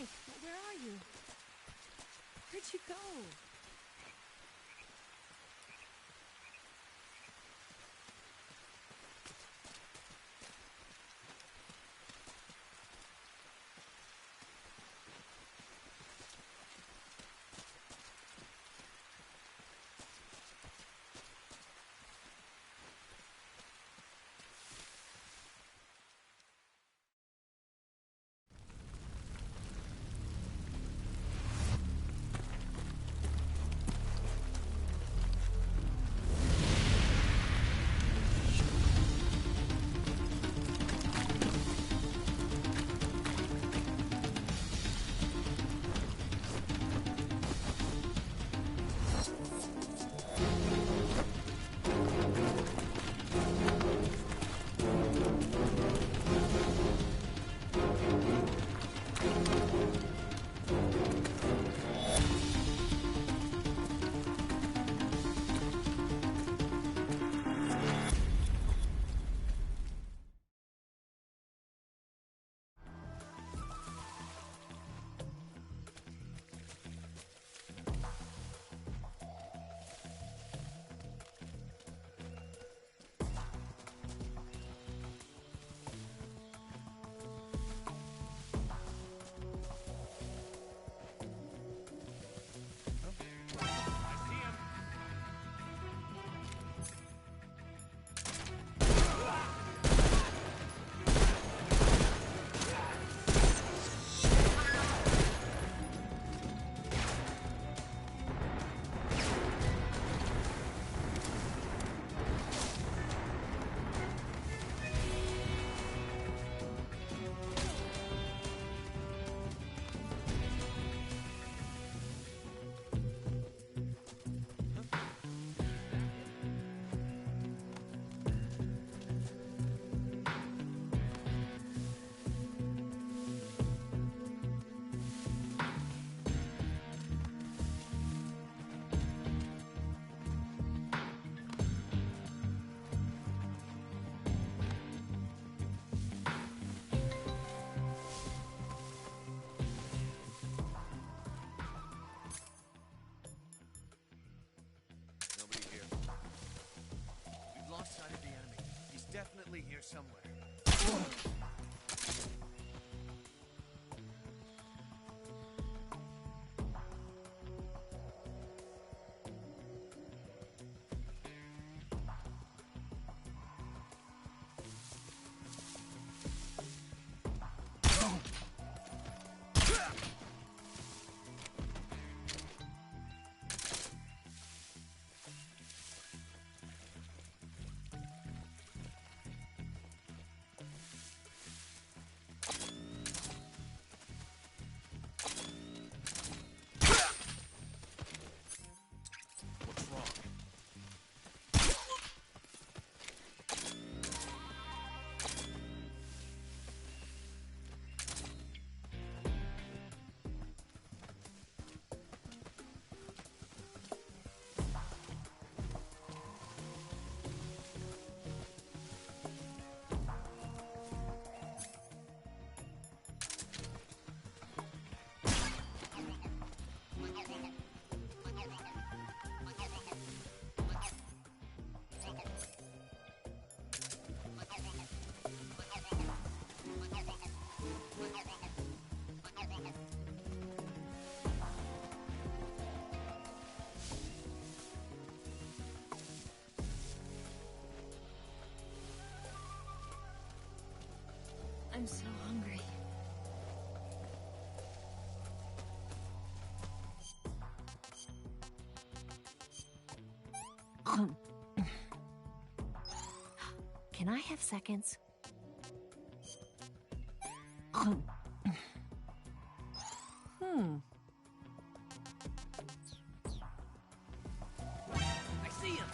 Nick, where are you? Where'd you go? Definitely here somewhere. I'm so hungry. Can I have seconds? I see him!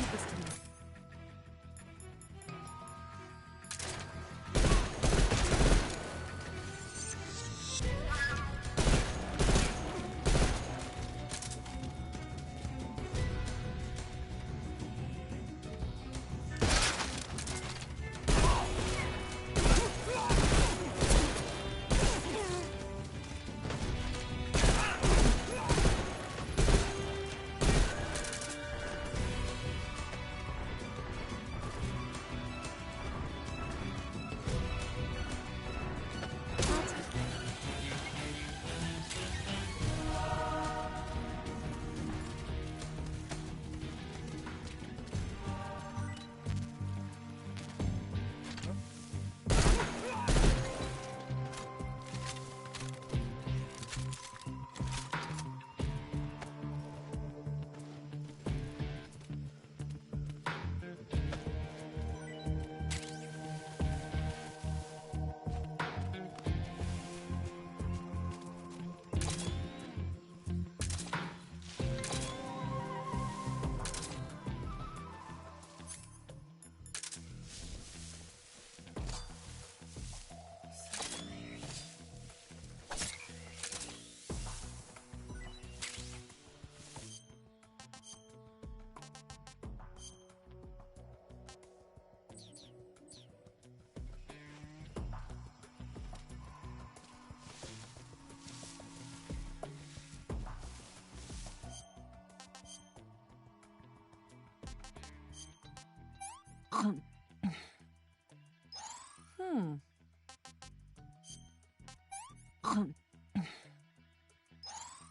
Leave this to me.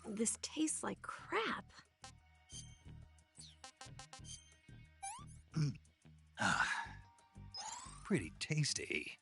This tastes like crap. Pretty tasty.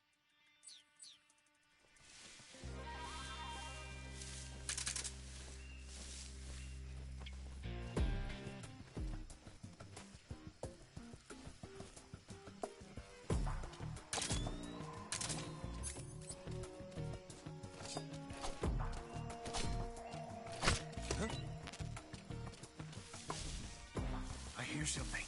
I hear something.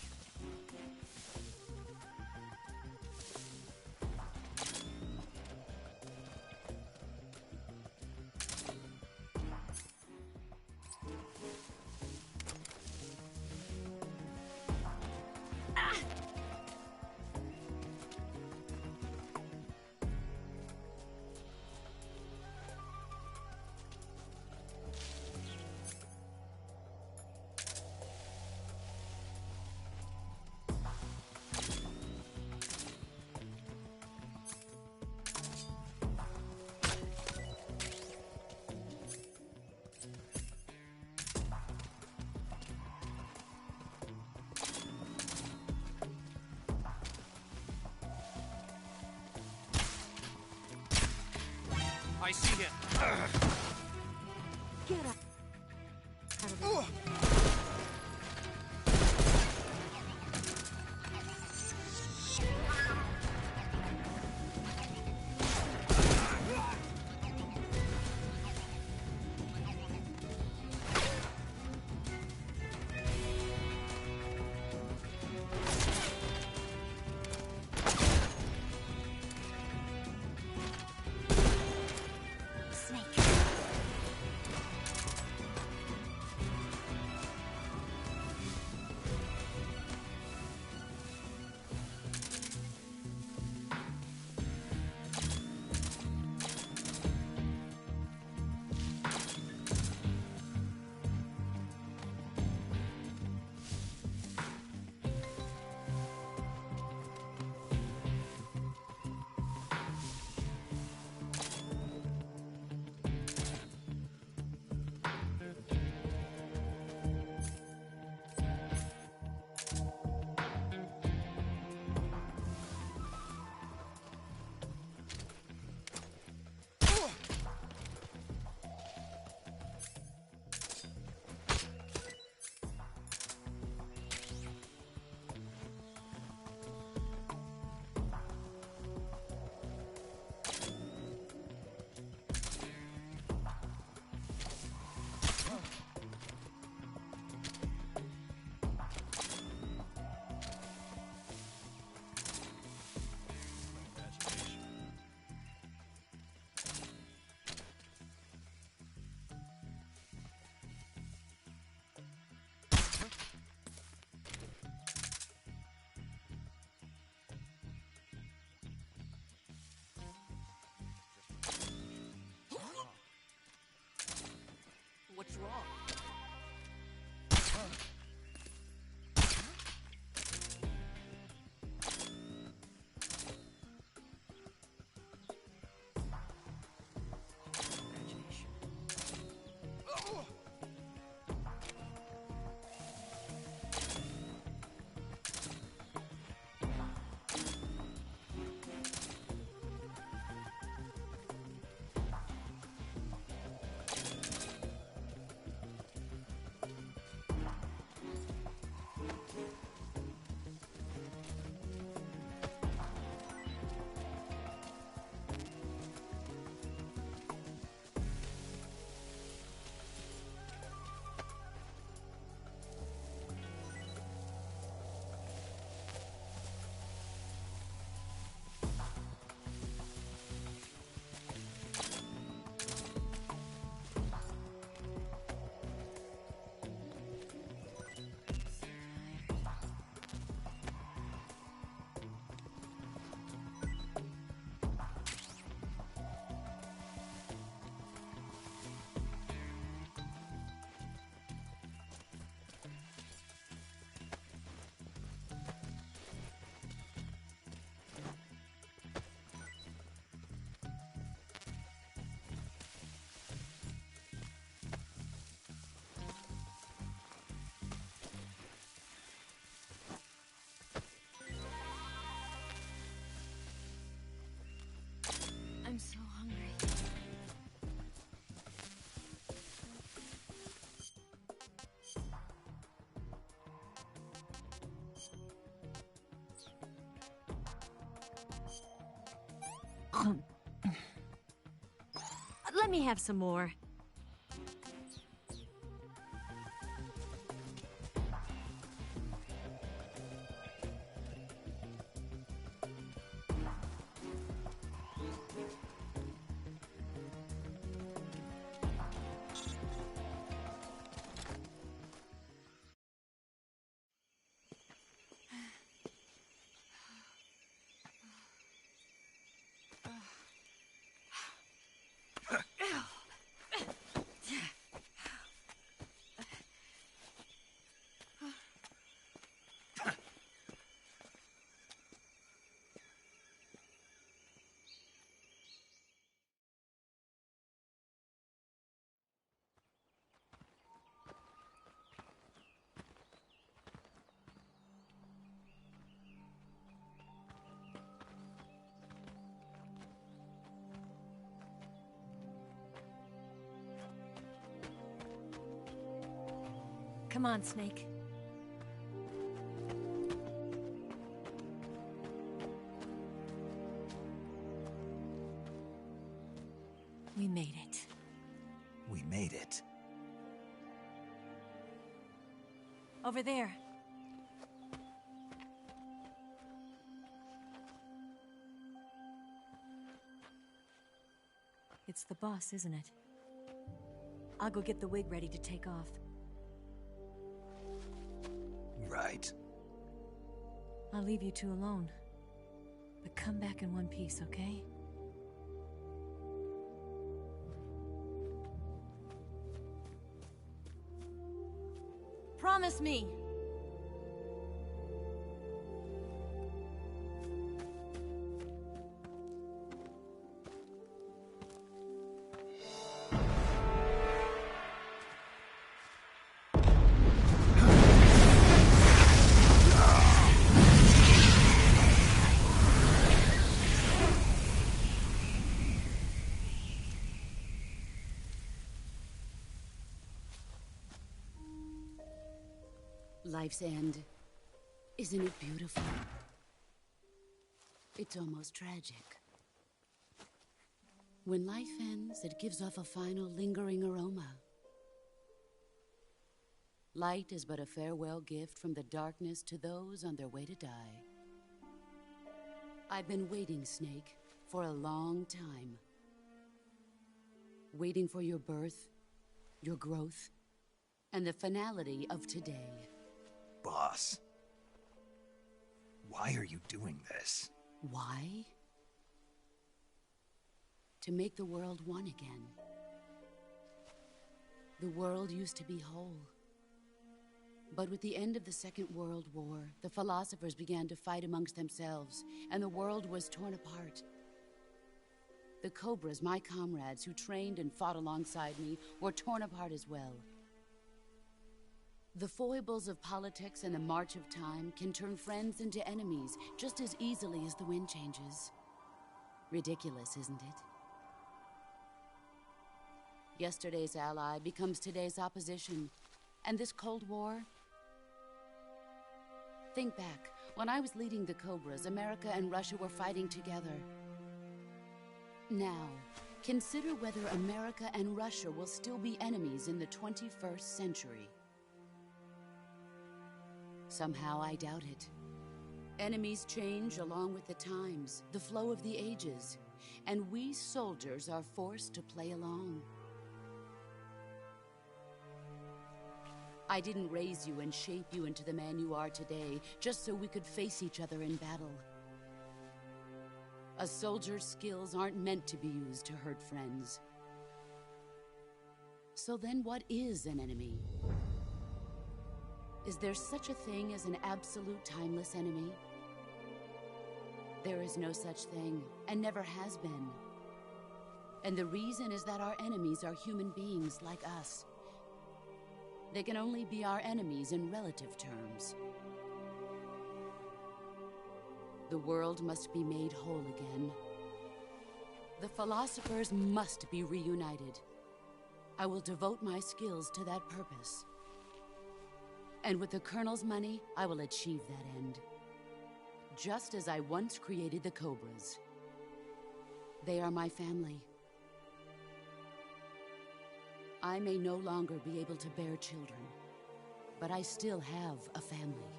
I see him. Get up. Out of there. Snake. Let me have some more. Come on, Snake. We made it. We made it. Over there. It's the boss, isn't it? I'll go get the wig ready to take off. Right. I'll leave you two alone. But come back in one piece, okay? Promise me! Life's end. Isn't it beautiful? It's almost tragic. When life ends, it gives off a final lingering aroma. Light is but a farewell gift from the darkness to those on their way to die. I've been waiting, Snake, for a long time. Waiting for your birth, your growth, and the finality of today. Boss. Why are you doing this? Why? To make the world one again. The world used to be whole. But with the end of the Second World War, the philosophers began to fight amongst themselves, and the world was torn apart. The Cobras, my comrades who trained and fought alongside me, were torn apart as well. The foibles of politics and the march of time can turn friends into enemies just as easily as the wind changes. Ridiculous, isn't it? Yesterday's ally becomes today's opposition. And this Cold War? Think back. When I was leading the Cobras, America and Russia were fighting together. Now, consider whether America and Russia will still be enemies in the 21st century. Somehow I doubt it. Enemies change along with the times, the flow of the ages, and we soldiers are forced to play along. I didn't raise you and shape you into the man you are today just so we could face each other in battle. A soldier's skills aren't meant to be used to hurt friends. So then what is an enemy? Is there such a thing as an absolute timeless enemy? There is no such thing, and never has been. And the reason is that our enemies are human beings like us. They can only be our enemies in relative terms. The world must be made whole again. The philosophers must be reunited. I will devote my skills to that purpose. And with the Colonel's money, I will achieve that end. Just as I once created the Cobras. They are my family. I may no longer be able to bear children, but I still have a family.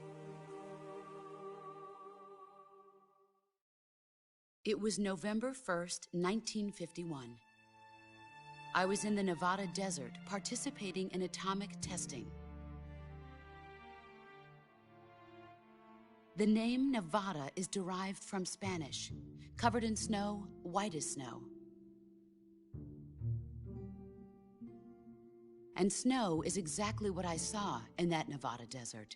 It was November 1st, 1951. I was in the Nevada desert participating in atomic testing. The name Nevada is derived from Spanish, covered in snow, white as snow. And snow is exactly what I saw in that Nevada desert.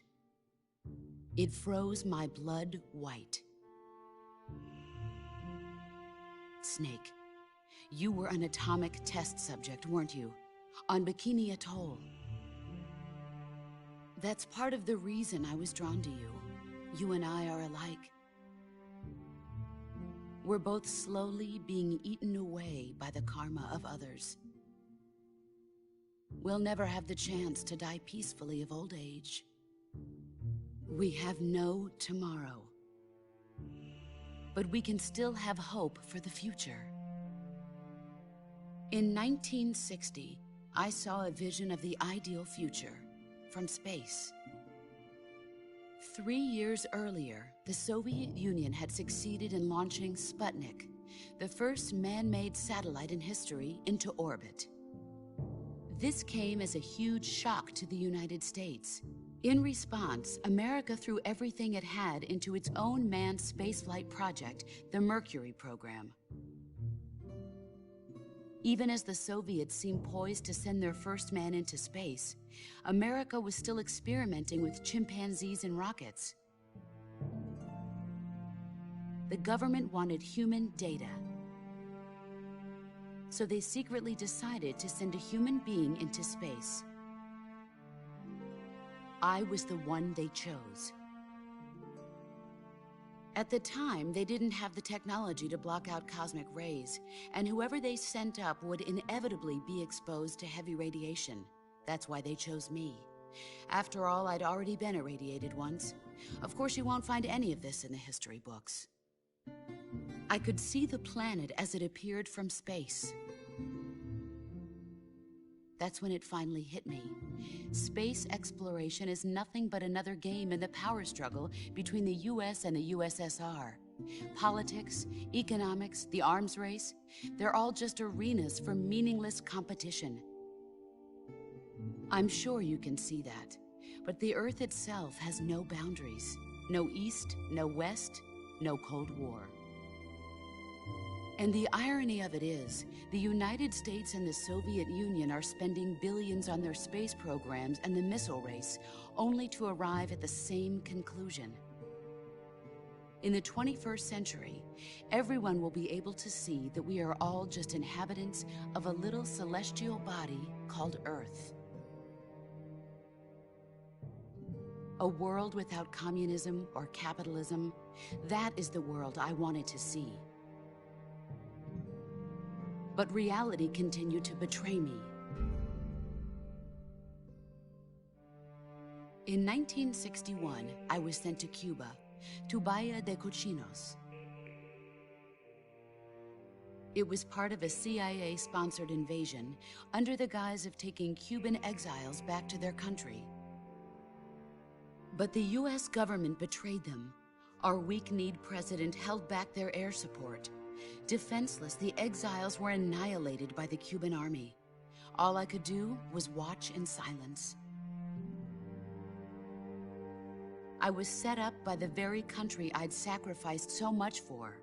It froze my blood white. Snake, you were an atomic test subject, weren't you? On Bikini Atoll. That's part of the reason I was drawn to you. You and I are alike. We're both slowly being eaten away by the karma of others. We'll never have the chance to die peacefully of old age. We have no tomorrow. But we can still have hope for the future. In 1960, I saw a vision of the ideal future from space. 3 years earlier, the Soviet Union had succeeded in launching Sputnik, the first man-made satellite in history, into orbit. This came as a huge shock to the United States. In response, America threw everything it had into its own manned spaceflight project, the Mercury program. Even as the Soviets seemed poised to send their first man into space, America was still experimenting with chimpanzees and rockets. The government wanted human data. So they secretly decided to send a human being into space. I was the one they chose. At the time, they didn't have the technology to block out cosmic rays, and whoever they sent up would inevitably be exposed to heavy radiation. That's why they chose me. After all, I'd already been irradiated once. Of course, you won't find any of this in the history books. I could see the planet as it appeared from space. That's when it finally hit me. Space exploration is nothing but another game in the power struggle between the US and the USSR. Politics, economics, the arms race, they're all just arenas for meaningless competition. I'm sure you can see that, but the Earth itself has no boundaries. No East, no West, no Cold War. And the irony of it is, the United States and the Soviet Union are spending billions on their space programs and the missile race, only to arrive at the same conclusion. In the 21st century, everyone will be able to see that we are all just inhabitants of a little celestial body called Earth. A world without communism or capitalism, that is the world I wanted to see. But reality continued to betray me. In 1961, I was sent to Cuba, to Bahia de Cochinos. It was part of a CIA-sponsored invasion under the guise of taking Cuban exiles back to their country. But the US government betrayed them. Our weak-kneed president held back their air support. Defenseless, the exiles were annihilated by the Cuban army. All I could do was watch in silence. I was set up by the very country I'd sacrificed so much for,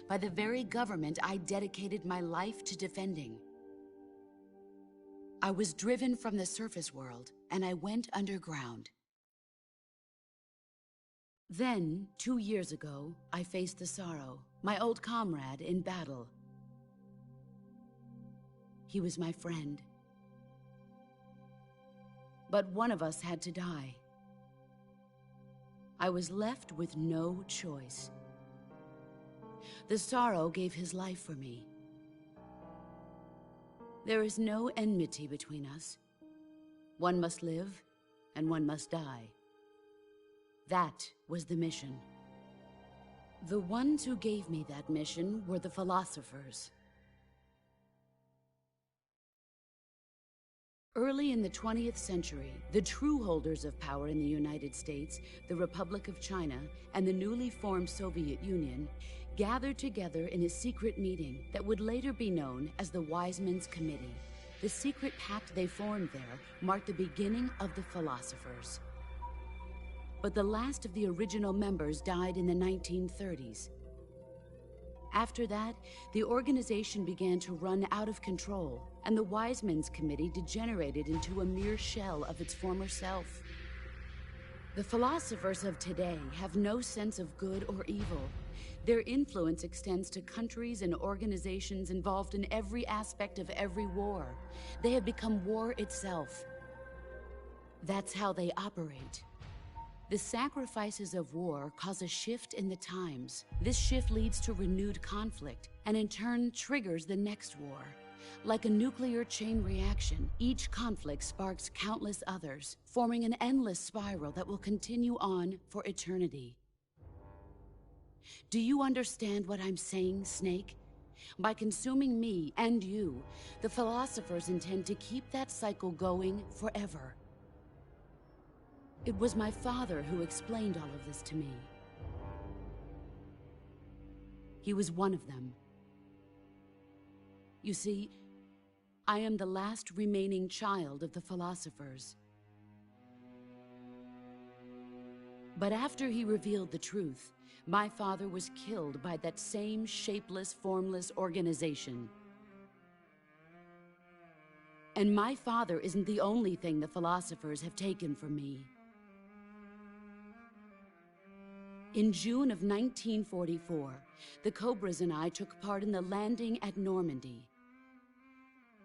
by the very government I dedicated my life to defending. I was driven from the surface world, and I went underground. Then, 2 years ago, I faced the Sorrow, my old comrade in battle. He was my friend. But one of us had to die. I was left with no choice. The Sorrow gave his life for me. There is no enmity between us. One must live, and one must die. That was the mission. The ones who gave me that mission were the philosophers. Early in the 20th century, the true holders of power in the United States, the Republic of China, and the newly formed Soviet Union gathered together in a secret meeting that would later be known as the Wise Men's Committee. The secret pact they formed there marked the beginning of the philosophers. But the last of the original members died in the 1930s. After that, the organization began to run out of control, and the Wise Men's Committee degenerated into a mere shell of its former self. The philosophers of today have no sense of good or evil. Their influence extends to countries and organizations involved in every aspect of every war. They have become war itself. That's how they operate. The sacrifices of war cause a shift in the times. This shift leads to renewed conflict, and in turn triggers the next war. Like a nuclear chain reaction, each conflict sparks countless others, forming an endless spiral that will continue on for eternity. Do you understand what I'm saying, Snake? By consuming me and you, the philosophers intend to keep that cycle going forever. It was my father who explained all of this to me. He was one of them. You see, I am the last remaining child of the philosophers. But after he revealed the truth, my father was killed by that same shapeless, formless organization. And my father isn't the only thing the philosophers have taken from me. In June of 1944, the Cobras and I took part in the landing at Normandy.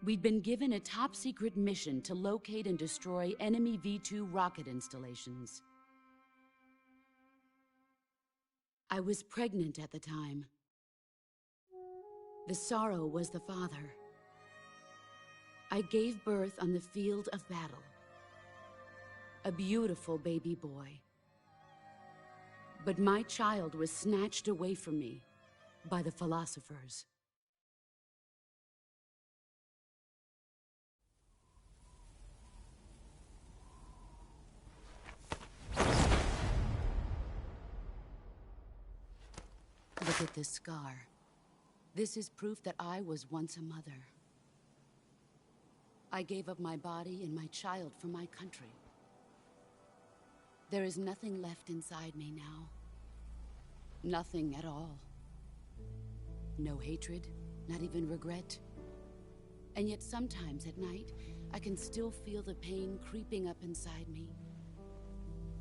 We'd been given a top-secret mission to locate and destroy enemy V-2 rocket installations. I was pregnant at the time. The sorrow was the father. I gave birth on the field of battle. A beautiful baby boy. But my child was snatched away from me by the philosophers. Look at this scar. This is proof that I was once a mother. I gave up my body and my child for my country. There is nothing left inside me now. Nothing at all. No hatred, not even regret. And yet sometimes at night, I can still feel the pain creeping up inside me,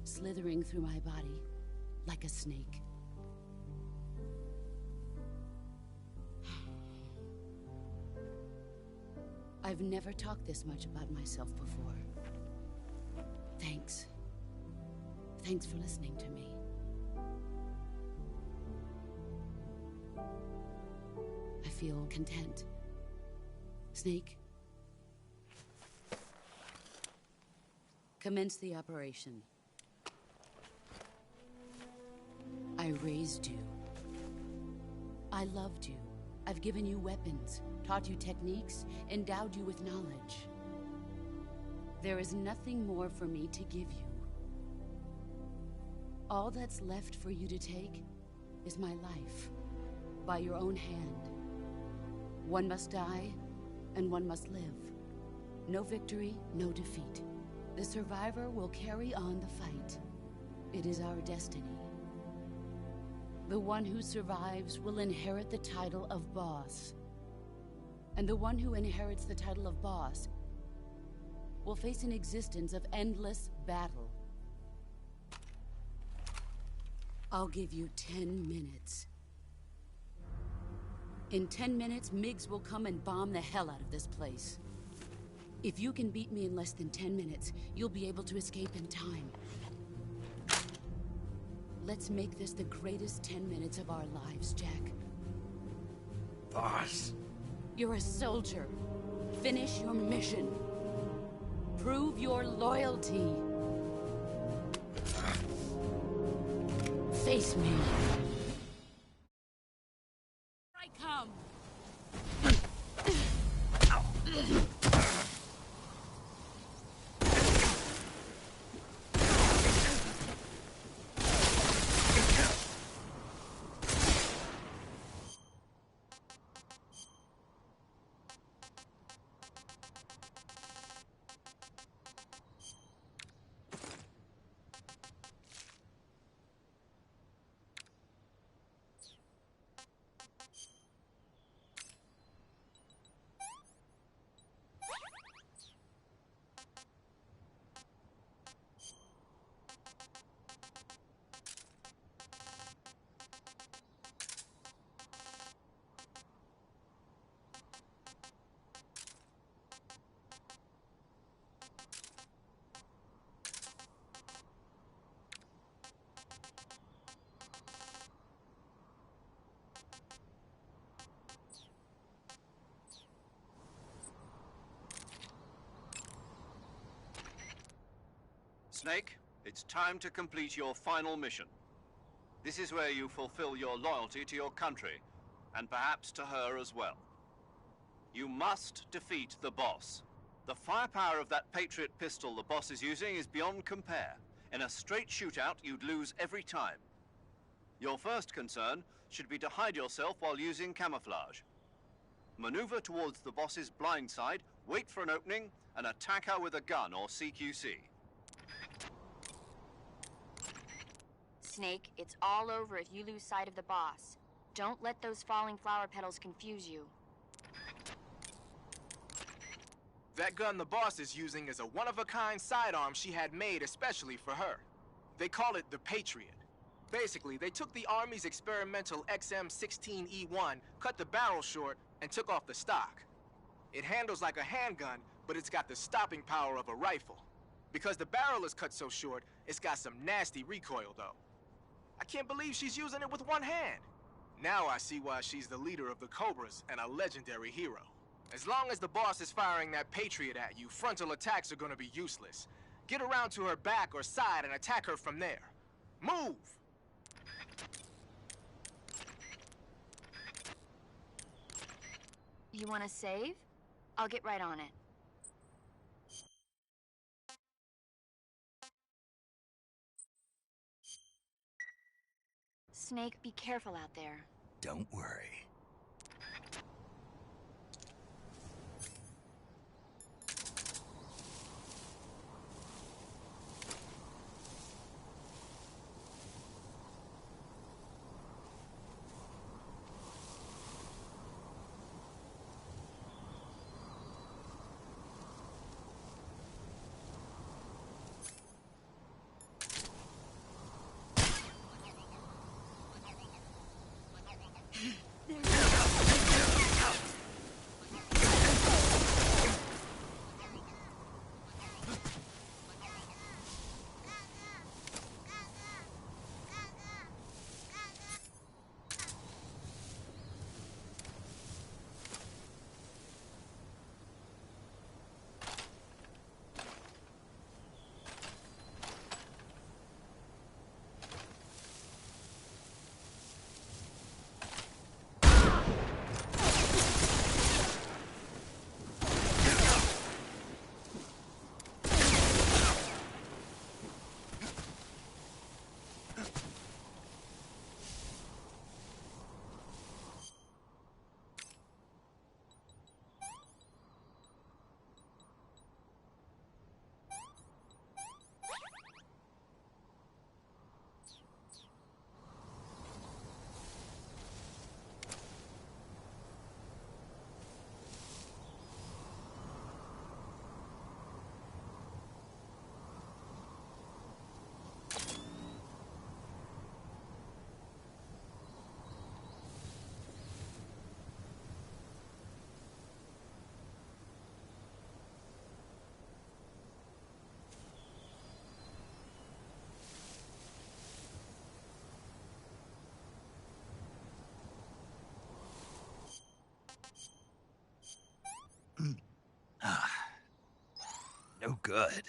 slithering through my body like a snake. I've never talked this much about myself before. Thanks. Thanks for listening to me. I feel content. Snake, commence the operation. I raised you. I loved you. I've given you weapons, taught you techniques, endowed you with knowledge. There is nothing more for me to give you. All that's left for you to take is my life, by your own hand. One must die, and one must live. No victory, no defeat. The survivor will carry on the fight. It is our destiny. The one who survives will inherit the title of boss. And the one who inherits the title of boss will face an existence of endless battle. I'll give you 10 minutes. In 10 minutes, MiGs will come and bomb the hell out of this place. If you can beat me in less than 10 minutes, you'll be able to escape in time. Let's make this the greatest 10 minutes of our lives, Jack. Boss. You're a soldier. Finish your mission. Prove your loyalty. Face me. I come. Snake, it's time to complete your final mission. This is where you fulfill your loyalty to your country, and perhaps to her as well. You must defeat the boss. The firepower of that Patriot pistol the boss is using is beyond compare. In a straight shootout, you'd lose every time. Your first concern should be to hide yourself while using camouflage. Maneuver towards the boss's blind side, wait for an opening, and attack her with a gun or CQC. Snake, it's all over if you lose sight of the boss. Don't let those falling flower petals confuse you. That gun the boss is using is a one-of-a-kind sidearm she had made especially for her. They call it the Patriot. Basically, they took the Army's experimental XM-16E1, cut the barrel short, and took off the stock. It handles like a handgun, but it's got the stopping power of a rifle. Because the barrel is cut so short, it's got some nasty recoil, though. I can't believe she's using it with one hand. Now I see why she's the leader of the Cobras and a legendary hero. As long as the boss is firing that Patriot at you, frontal attacks are gonna be useless. Get around to her back or side and attack her from there. Move! You want to save? I'll get right on it. Snake, be careful out there. Don't worry. No good.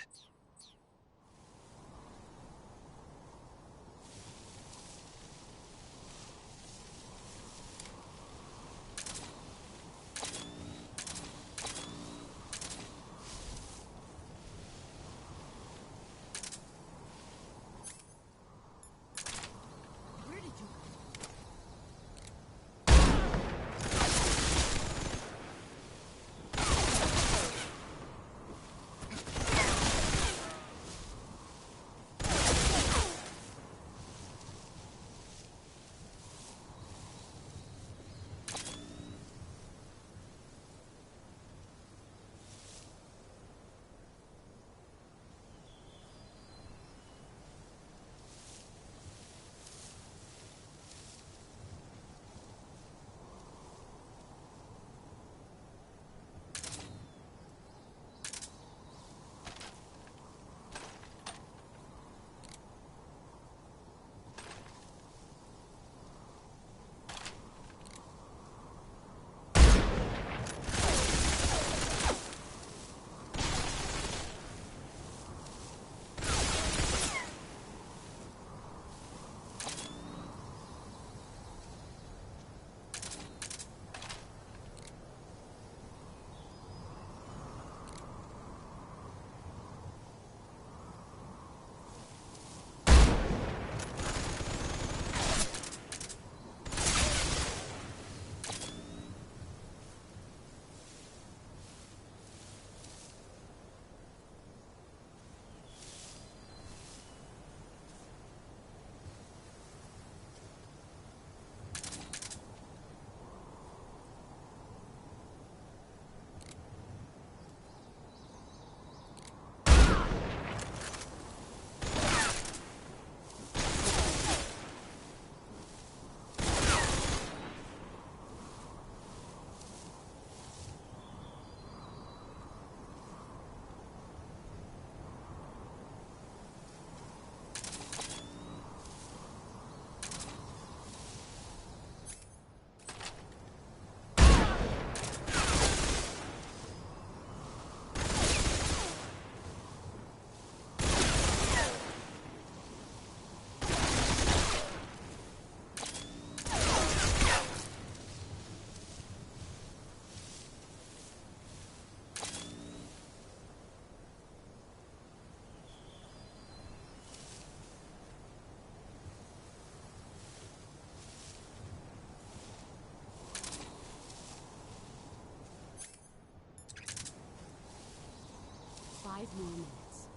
more minutes.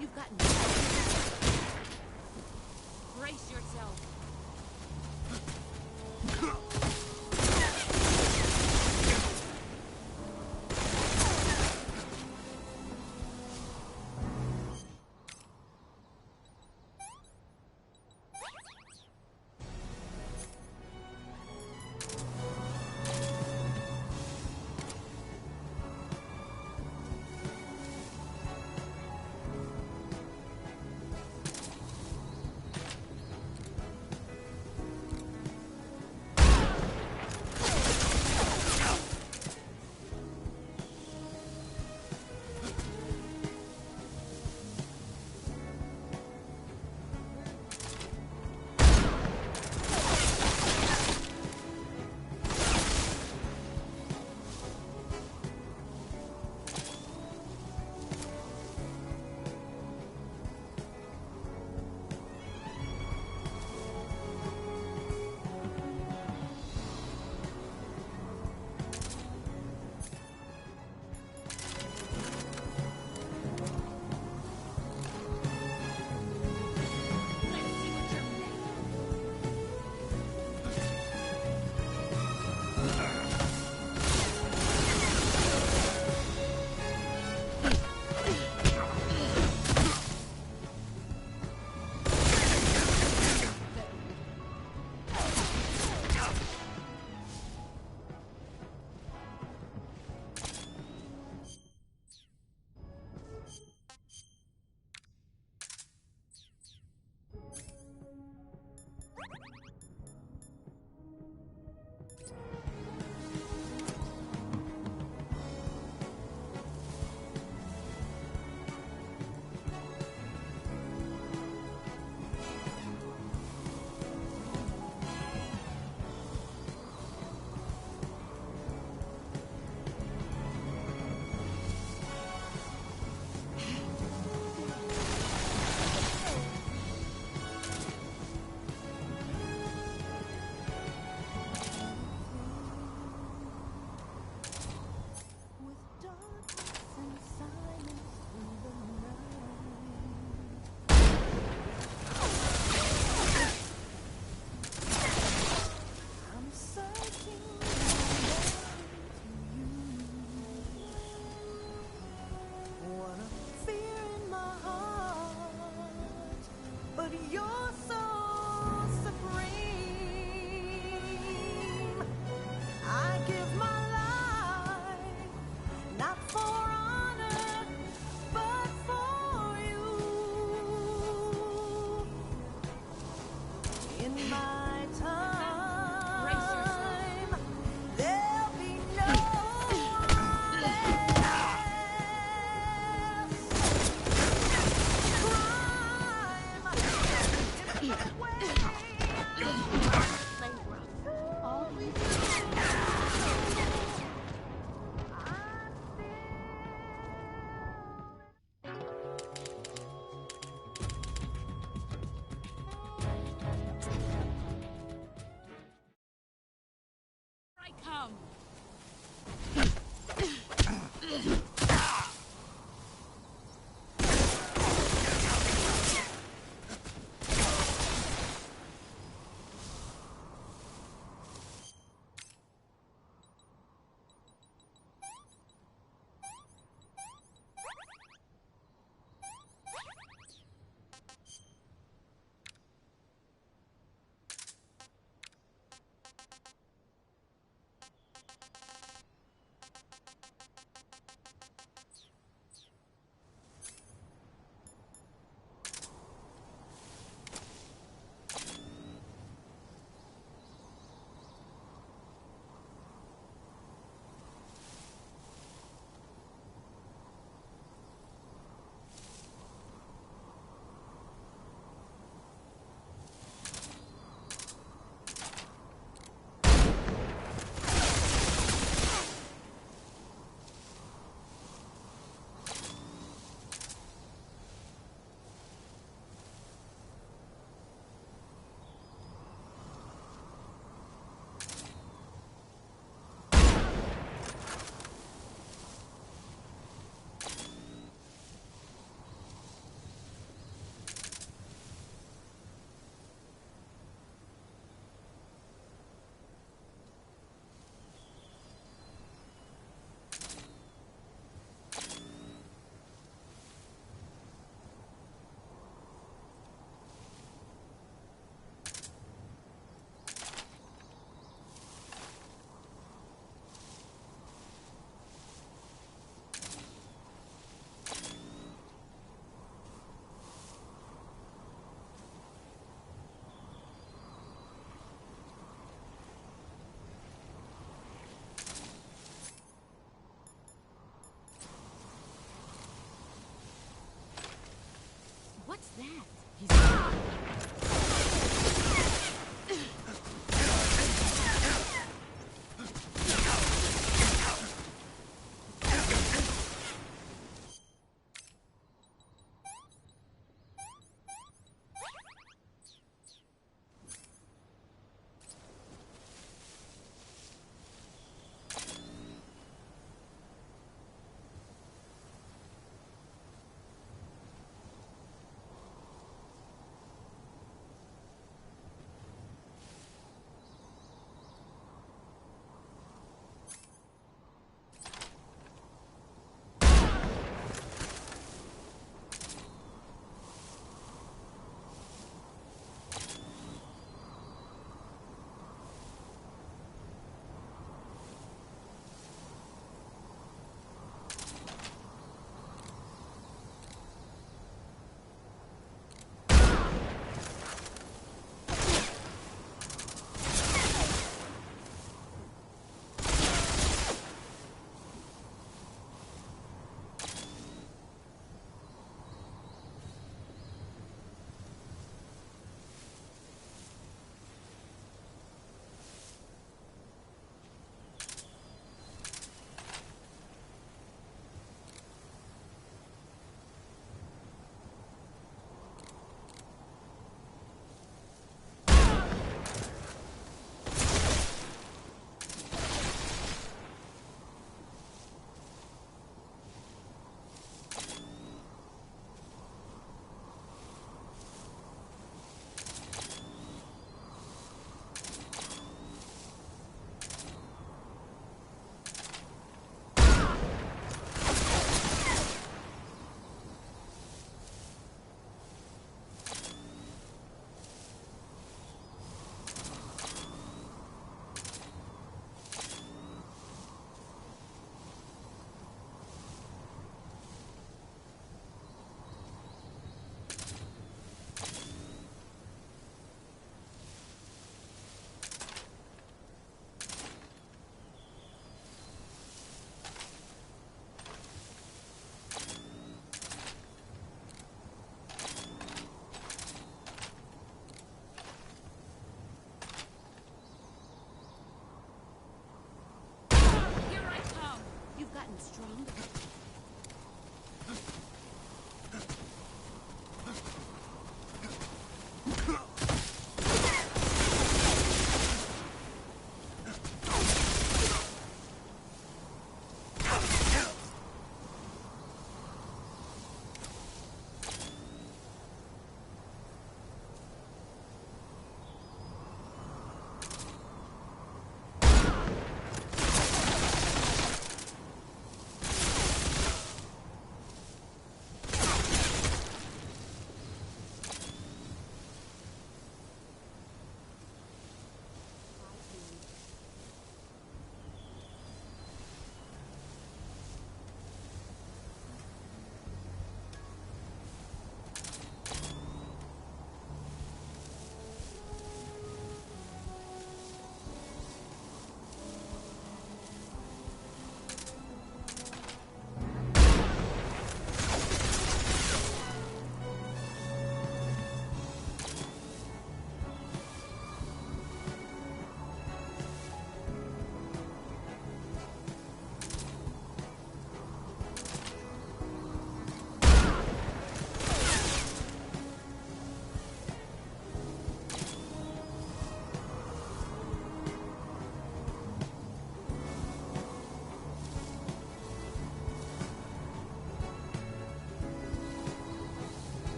You've gotten... Brace yourself. What's that? He's...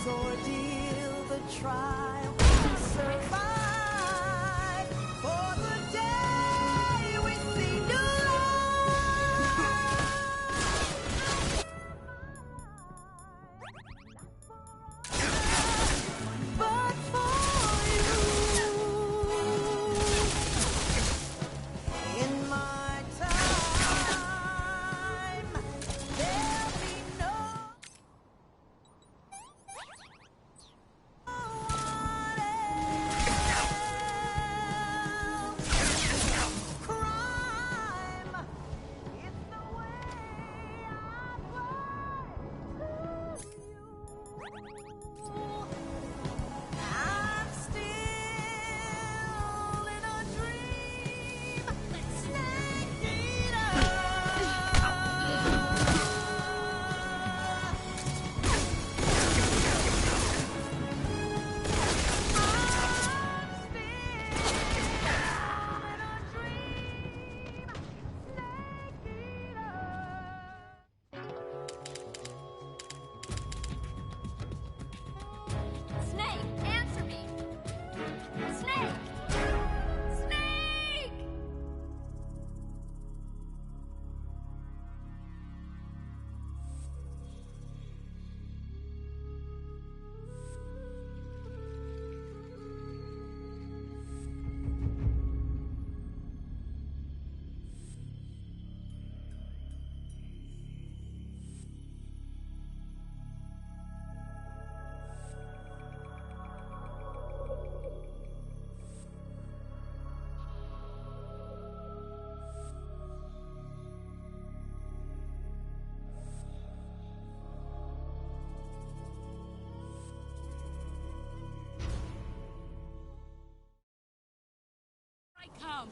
this ordeal, the trial to survive. For the day we see new life. But for you, in my time, there'll be no one else. Crime is the way I find to you. I'm still in a dream, snake eater. Snake, answer me! Snake! Snake! I come.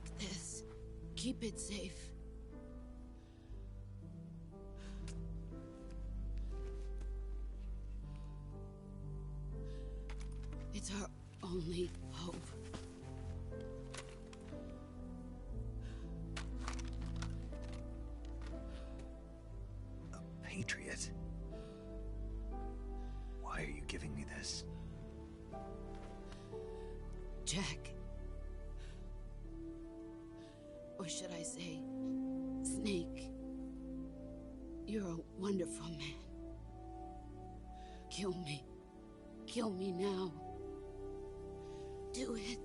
Take this. Keep it safe. It's our only hope. A patriot? Why are you giving me this? Jack. Or should I say, Snake. You're a wonderful man. Kill me. Kill me now. Do it.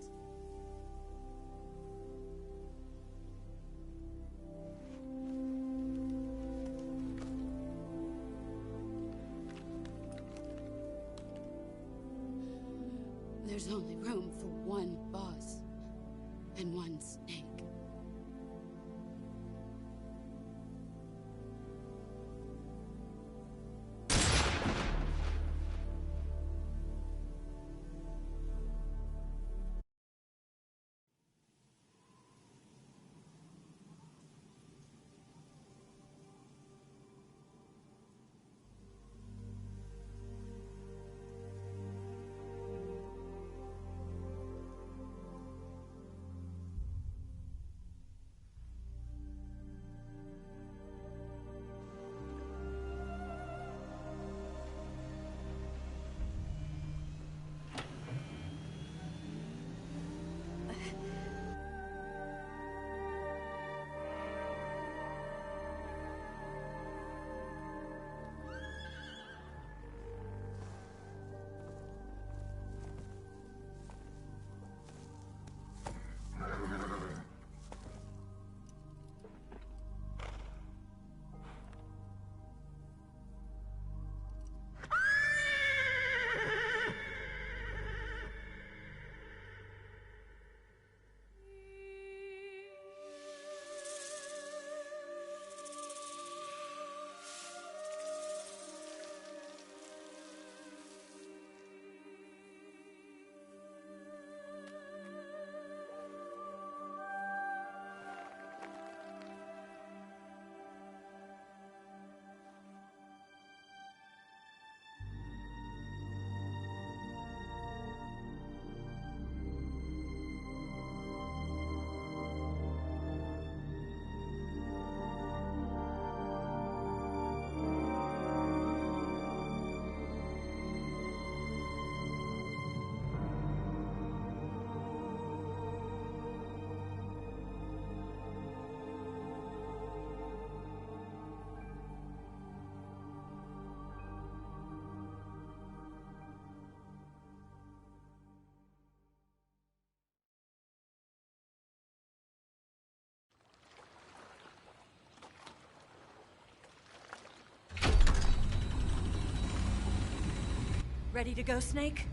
There's only room for one boss and one snake. Ready to go, Snake?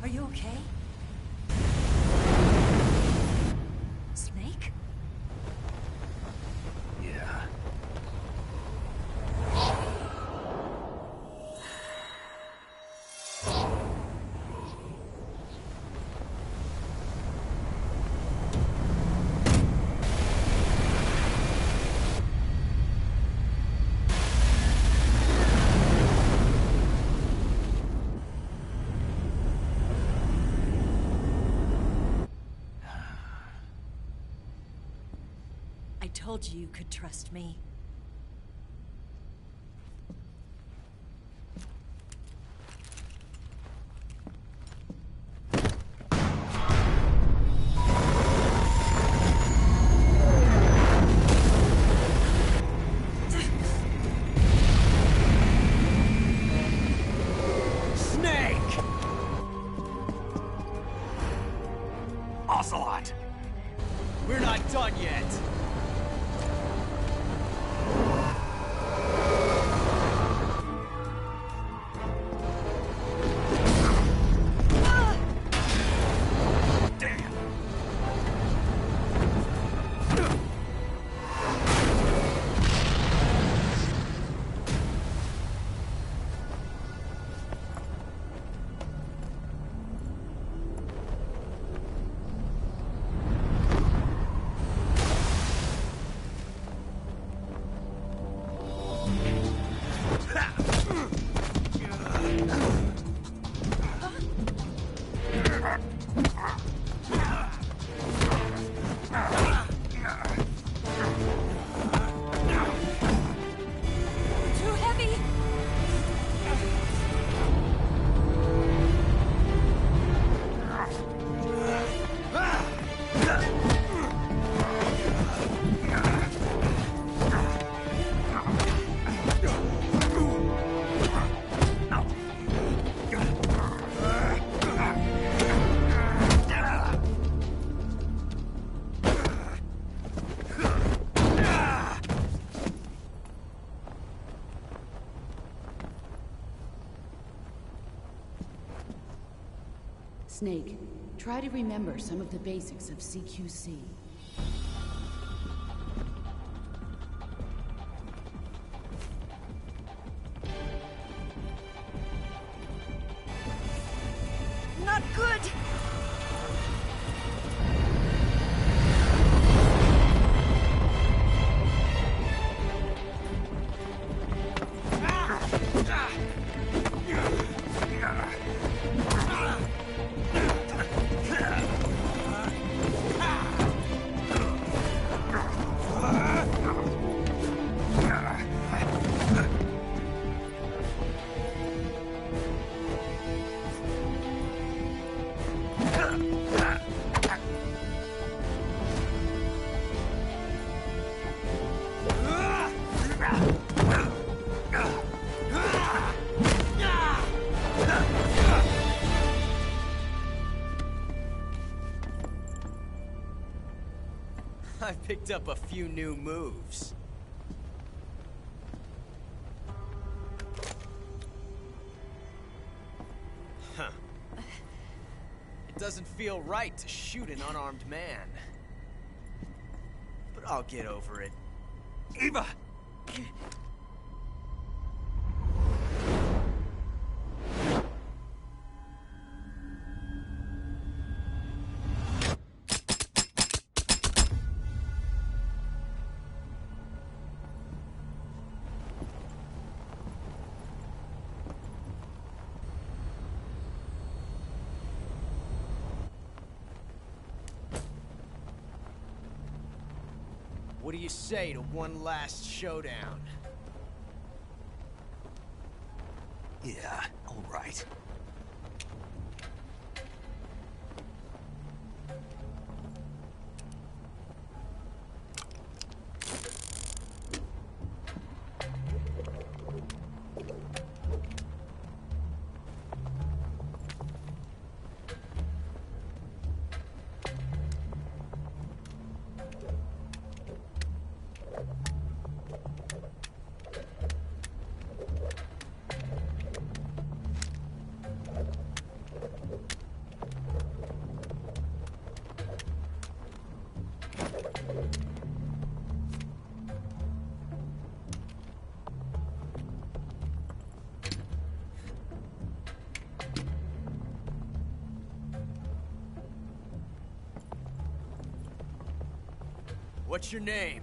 Are you okay? Snake? Yeah. I told you you could trust me. Snake! Ocelot! We're not done yet. Snake, try to remember some of the basics of CQC. Not good! I picked up a few new moves. Huh. It doesn't feel right to shoot an unarmed man. But I'll get over it. Eva! What do you say to one last showdown? Yeah, all right. What's your name?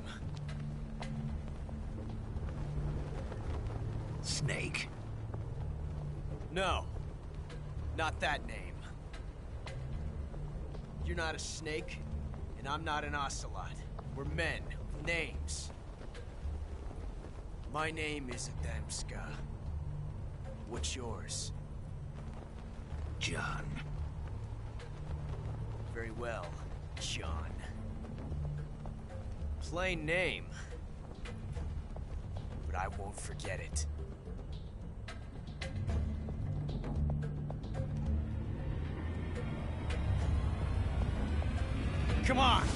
Snake. No. Not that name. You're not a snake, and I'm not an ocelot. We're men with names. My name is Adamska. What's yours? John. Very well, John. Plain name. But I won't forget it. Come on!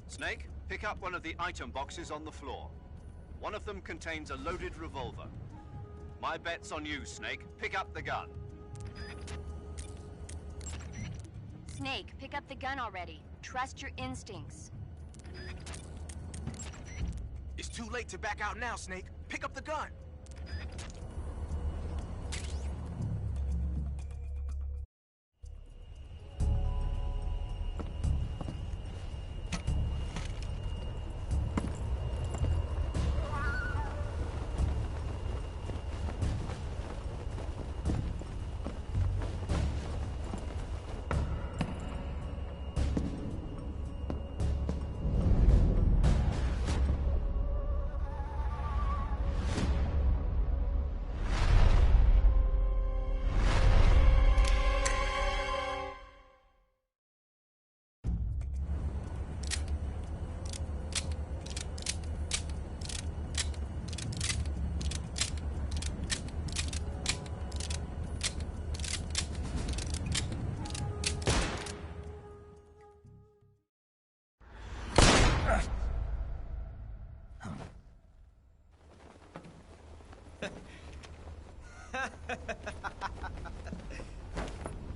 Snake, pick up one of the item boxes on the floor. One of them contains a loaded revolver. My bet's on you, Snake. Pick up the gun. Snake, pick up the gun already. Trust your instincts. It's too late to back out now, Snake. Pick up the gun.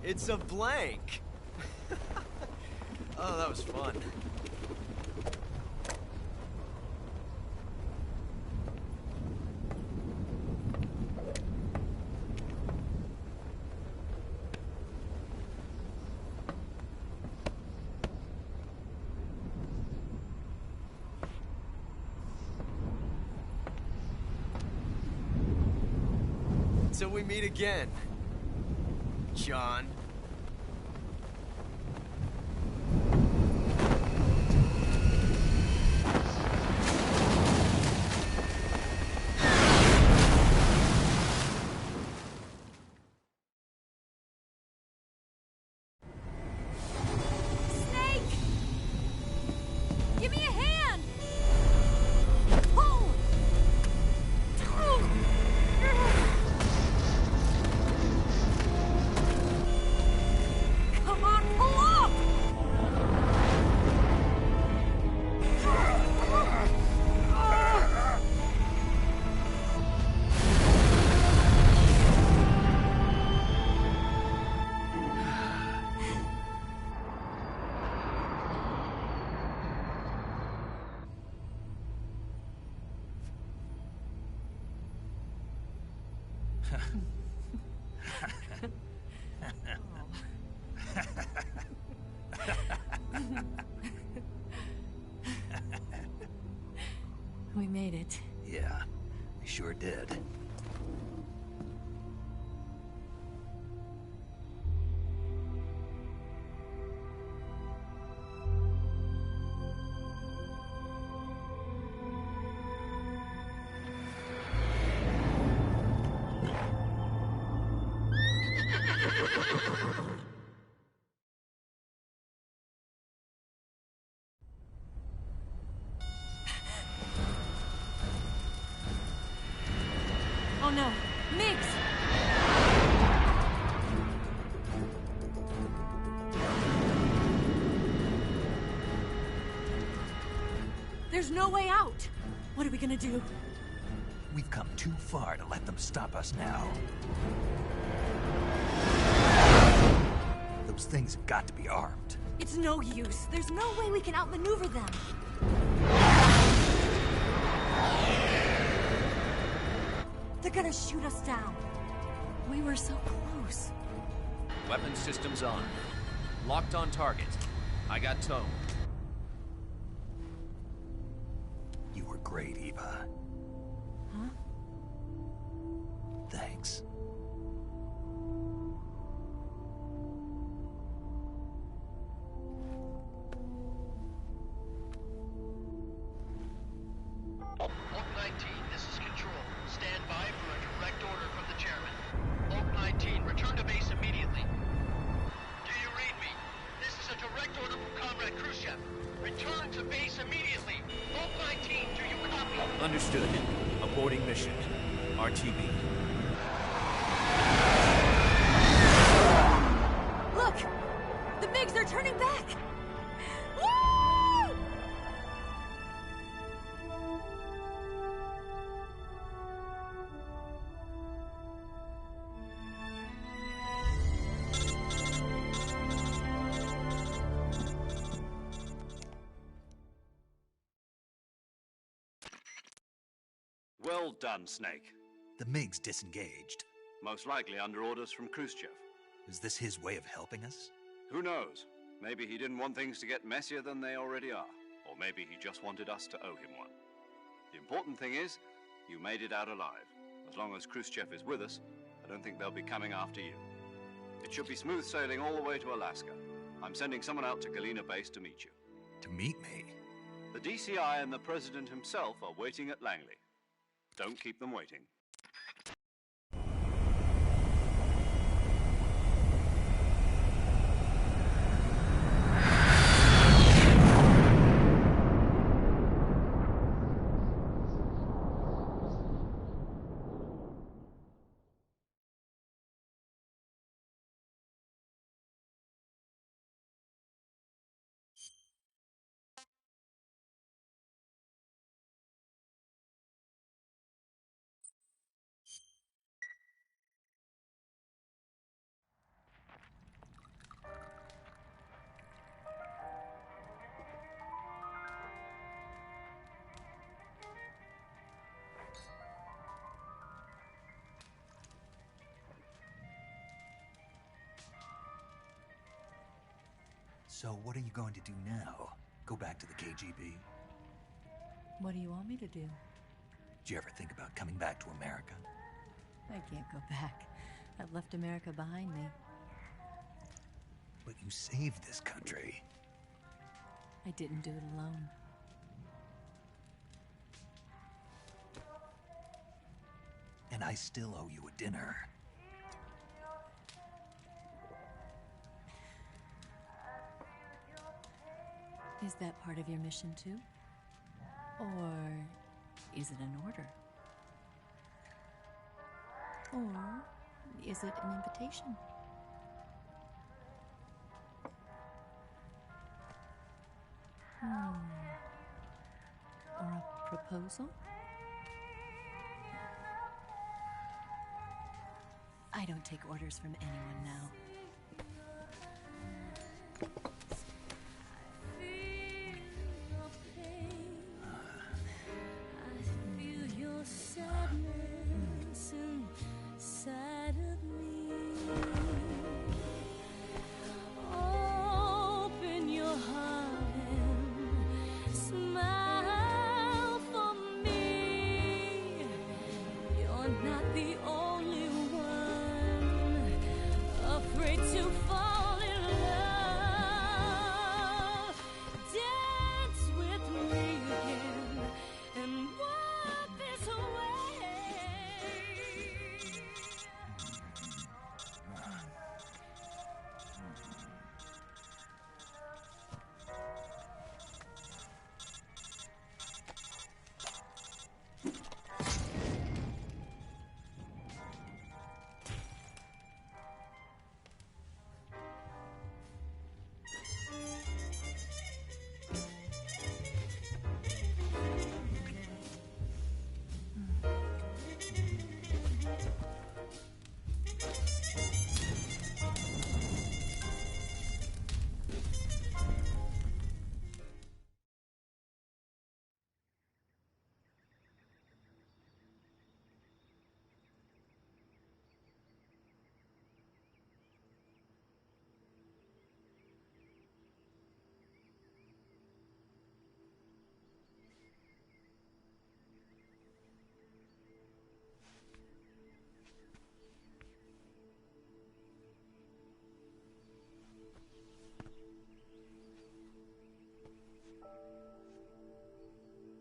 It's a blank. Oh, that was fun. Till we meet again, John. Snake! Give me a hand! Pull! Come on, pull up! We made it. Yeah, we sure did. Oh no, Migs! There's no way out! What are we gonna do? We've come too far to let them stop us now. Those things have got to be armed. It's no use. There's no way we can outmaneuver them. They're gonna shoot us down. We were so close. Weapon systems on. Locked on target. I got tone. You were great, Eva. Huh? Thanks. Oak 19, this is Control. Stand by for a direct order from the chairman. Oak 19, return to base immediately. Do you read me? This is a direct order from Comrade Khrushchev. Return to base immediately. Oak 19, do you copy? Understood. Aborting mission. RTB. Look! The Migs are turning back! Woo! Well done, Snake. The MiG's disengaged. Most likely under orders from Khrushchev. Is this his way of helping us? Who knows? Maybe he didn't want things to get messier than they already are. Or maybe he just wanted us to owe him one. The important thing is, you made it out alive. As long as Khrushchev is with us, I don't think they'll be coming after you. It should be smooth sailing all the way to Alaska. I'm sending someone out to Galena Base to meet you. To meet me? The DCI and the President himself are waiting at Langley. Don't keep them waiting. So what are you going to do now? Go back to the KGB? What do you want me to do? Did you ever think about coming back to America? I can't go back. I've left America behind me. But you saved this country. I didn't do it alone. And I still owe you a dinner. Is that part of your mission too? Or is it an order? Or is it an invitation? Or a proposal? I don't take orders from anyone now.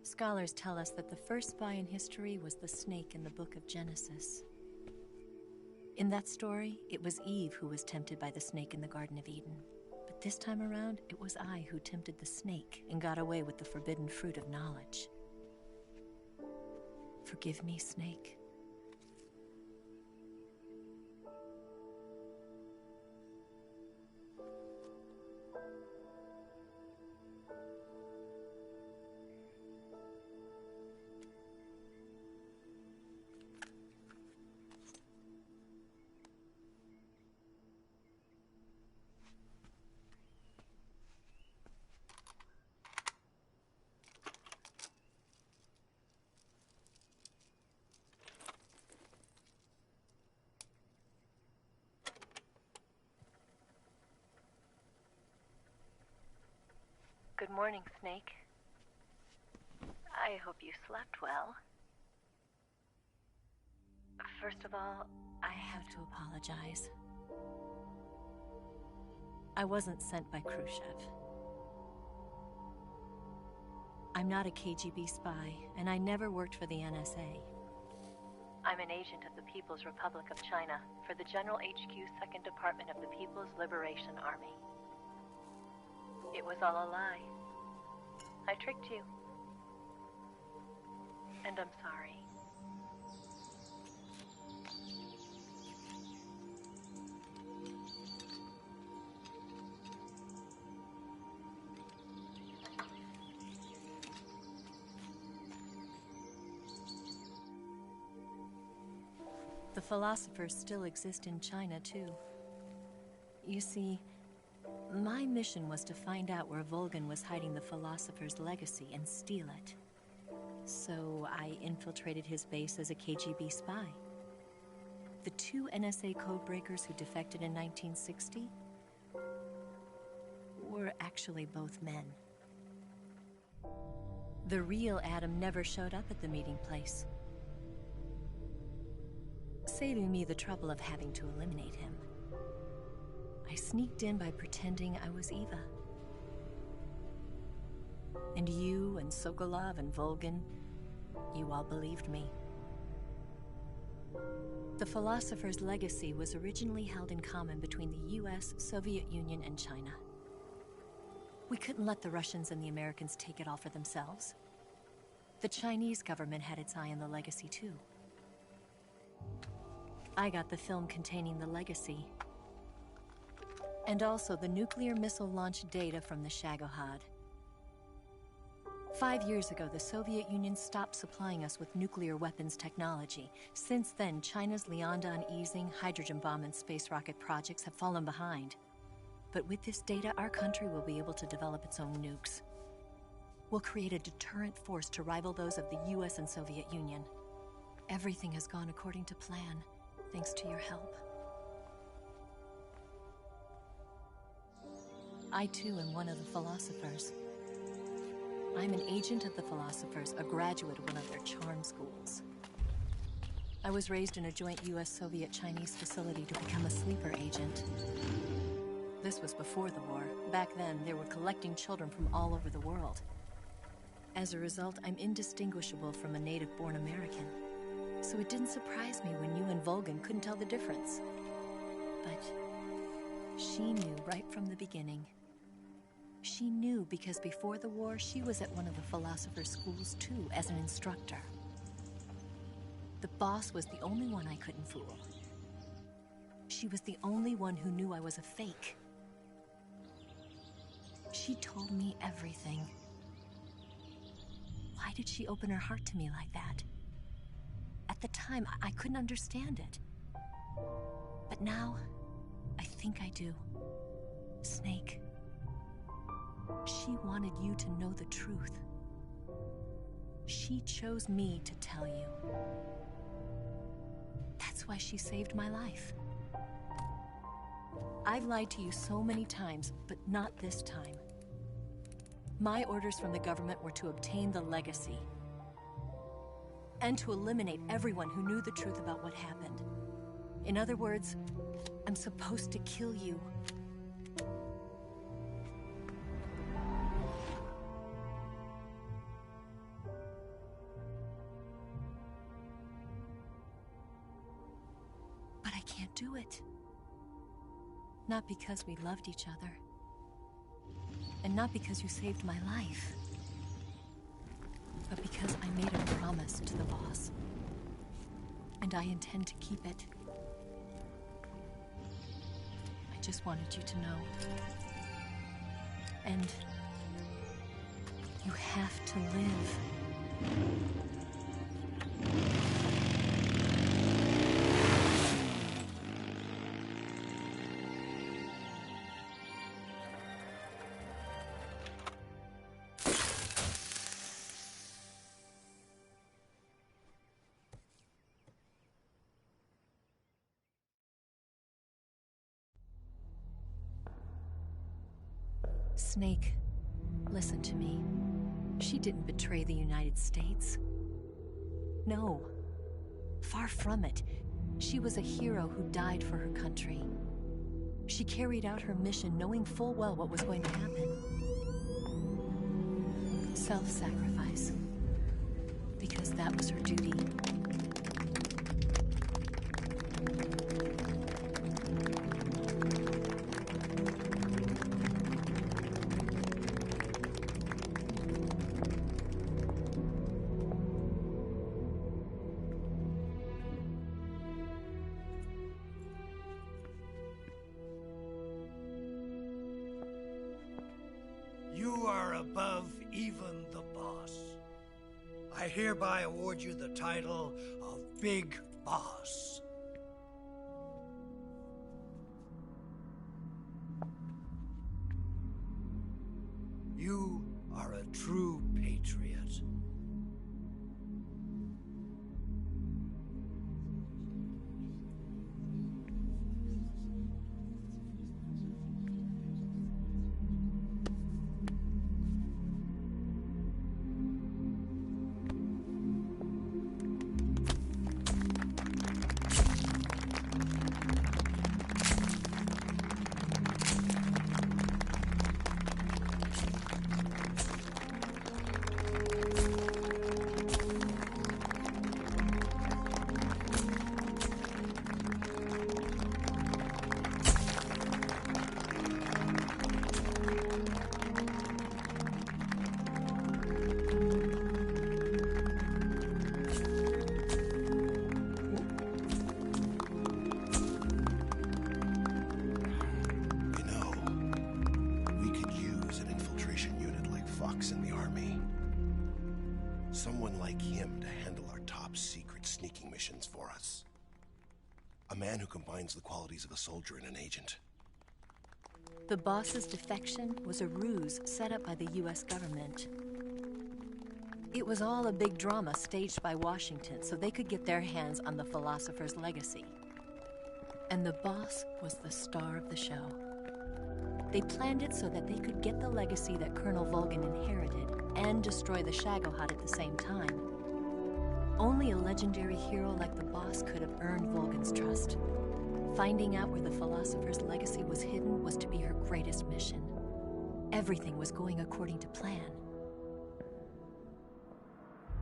Scholars tell us that the first spy in history was the snake in the book of Genesis. In that story, it was Eve who was tempted by the snake in the Garden of Eden. But this time around, it was I who tempted the snake and got away with the forbidden fruit of knowledge. Forgive me, snake. Good morning, Snake. I hope you slept well. First of all, I have to apologize. I wasn't sent by Khrushchev. I'm not a KGB spy, and I never worked for the NSA. I'm an agent of the People's Republic of China for the General HQ 2nd Department of the People's Liberation Army. It was all a lie. I tricked you. And I'm sorry. The philosophers still exist in China, too. You see, my mission was to find out where Volgan was hiding the philosopher's legacy and steal it. So I infiltrated his base as a KGB spy. The 2 NSA codebreakers who defected in 1960 were were actually both men. The real Adam never showed up at the meeting place, saving me the trouble of having to eliminate him. I sneaked in by pretending I was Eva. And you and Sokolov and Volgin, you all believed me. The philosopher's legacy was originally held in common between the US, Soviet Union, and China. We couldn't let the Russians and the Americans take it all for themselves. The Chinese government had its eye on the legacy too. I got the film containing the legacy, and also the nuclear missile launch data from the Shagohod. 5 years ago, the Soviet Union stopped supplying us with nuclear weapons technology. Since then, China's Liaodong easing, hydrogen bomb, and space rocket projects have fallen behind. But with this data, our country will be able to develop its own nukes. We'll create a deterrent force to rival those of the US and Soviet Union. Everything has gone according to plan, thanks to your help. I too am one of the philosophers. I'm an agent of the philosophers, a graduate of one of their charm schools. I was raised in a joint US-Soviet-Chinese facility to become a sleeper agent. This was before the war. Back then, they were collecting children from all over the world. As a result, I'm indistinguishable from a native-born American. So it didn't surprise me when you and Volgin couldn't tell the difference. But she knew right from the beginning. She knew because before the war, she was at one of the philosopher's schools too, as an instructor. The boss was the only one I couldn't fool. She was the only one who knew I was a fake. She told me everything. Why did she open her heart to me like that? At the time, I couldn't understand it. But now, I think I do. Snake. She wanted you to know the truth. She chose me to tell you. That's why she saved my life. I've lied to you so many times, but not this time. My orders from the government were to obtain the legacy and to eliminate everyone who knew the truth about what happened. In other words, I'm supposed to kill you. But I can't do it. Not because we loved each other. And not because you saved my life. But because I made a promise to the boss. And I intend to keep it. I just wanted you to know. And you have to live. Snake, listen to me. She didn't betray the United States. No. Far from it. She was a hero who died for her country. She carried out her mission knowing full well what was going to happen. Self-sacrifice. Because that was her duty. You are above even the boss. I hereby award you the title of Big Boss. You are a true patriot. me. Someone like him to handle our top secret sneaking missions for us. A man who combines the qualities of a soldier and an agent. The boss's defection was a ruse set up by the US government. It was all a big drama staged by Washington so they could get their hands on the philosopher's legacy. And the boss was the star of the show. They planned it so that they could get the legacy that Colonel Volgin inherited and destroy the Shagohod at the same time. Only a legendary hero like the boss could have earned Volgin's trust. Finding out where the philosopher's legacy was hidden was to be her greatest mission. Everything was going according to plan.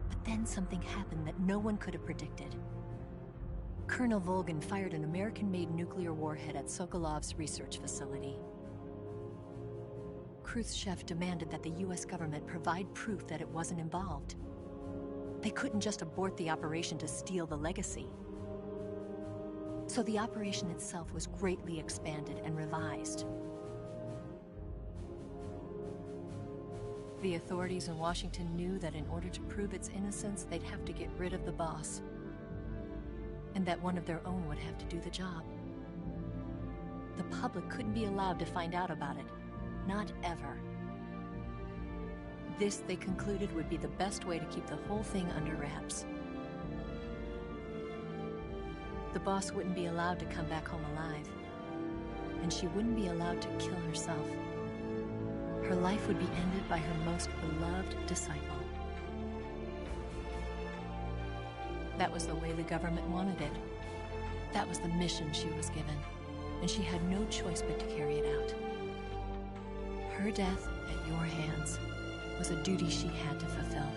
But then something happened that no one could have predicted. Colonel Volgin fired an American-made nuclear warhead at Sokolov's research facility. Khrushchev demanded that the US government provide proof that it wasn't involved. They couldn't just abort the operation to steal the legacy. So the operation itself was greatly expanded and revised. The authorities in Washington knew that in order to prove its innocence, they'd have to get rid of the boss, and that one of their own would have to do the job. The public couldn't be allowed to find out about it. Not ever. This, they concluded, would be the best way to keep the whole thing under wraps. The boss wouldn't be allowed to come back home alive, and she wouldn't be allowed to kill herself. Her life would be ended by her most beloved disciple. That was the way the government wanted it. That was the mission she was given, and she had no choice but to carry it out. Her death at your hands was a duty she had to fulfill.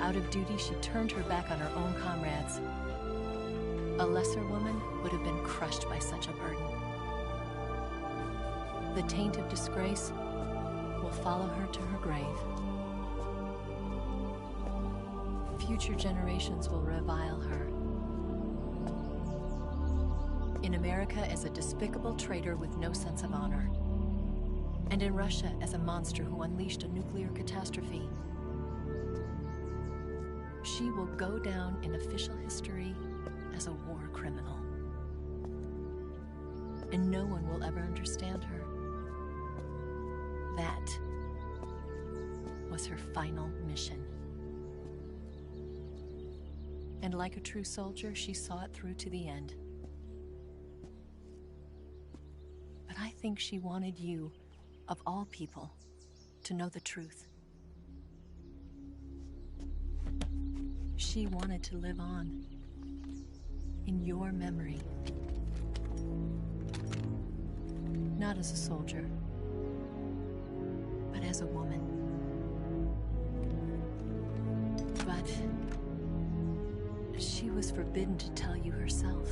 Out of duty, she turned her back on her own comrades. A lesser woman would have been crushed by such a burden. The taint of disgrace will follow her to her grave. Future generations will revile her. In America as a despicable traitor with no sense of honor. And in Russia as a monster who unleashed a nuclear catastrophe. She will go down in official history as a war criminal. And no one will ever understand her. That was her final mission. And like a true soldier, she saw it through to the end. But I think she wanted you, of all people, to know the truth. She wanted to live on, in your memory. Not as a soldier, but as a woman. But she was forbidden to tell you herself.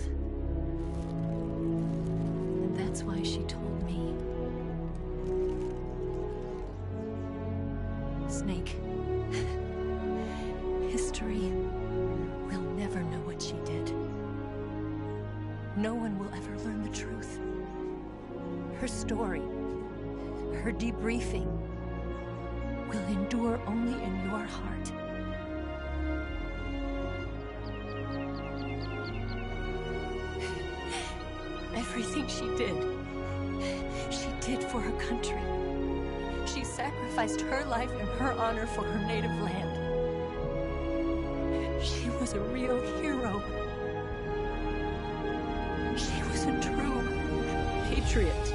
And that's why she told me. Snake, history will never know what she did. No one will ever learn the truth. Her story, her debriefing, will endure only in your heart. Everything she did for her country. She sacrificed her life and her honor for her native land. She was a real hero. She was a true patriot.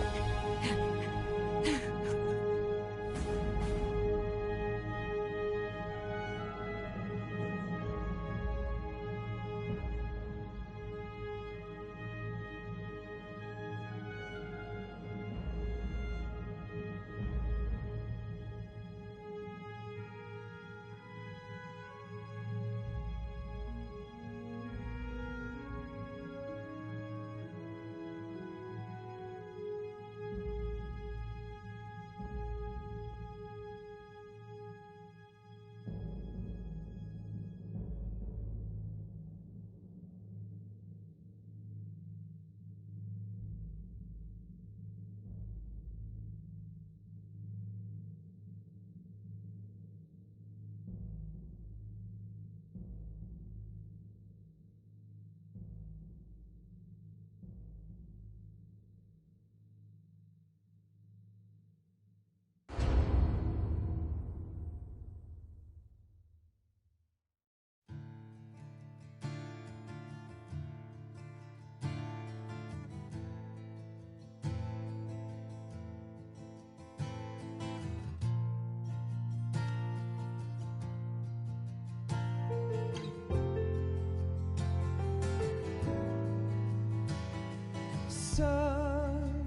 Son,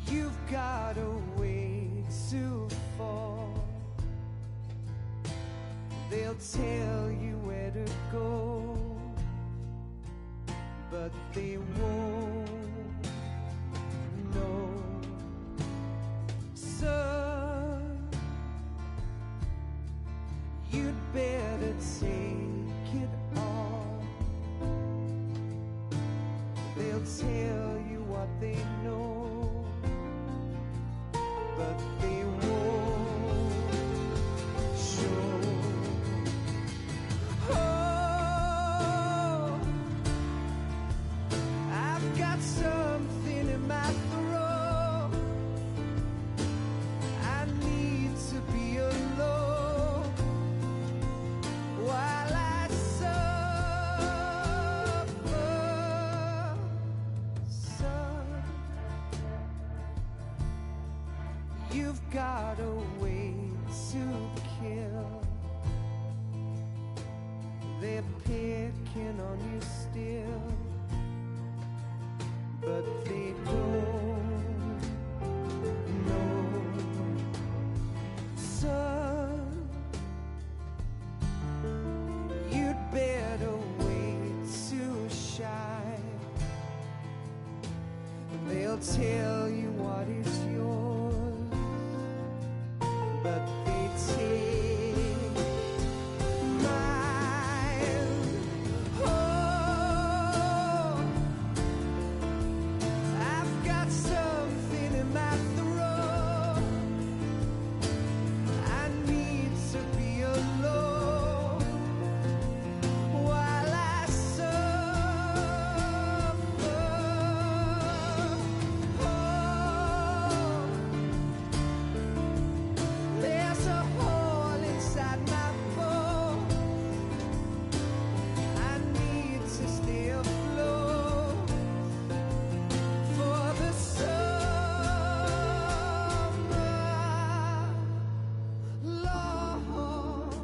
you've got a ways to fall. They'll tell you where to go, but they won't know. Son, you'd better take it off. They'll tell you what they know, but they won't show. Oh, I've got something in my throat. I need to be alone while I suffer. Son, you've got a way to kill. They're picking on you still, but they don't know. Son, you'd better wait to shine. They'll tell you what is yours, but they take mine. Oh, I've got something in my throat. I need to be alone while I suffer. Oh, there's a hole inside my bones. I need to stay afloat for the summer, Lord.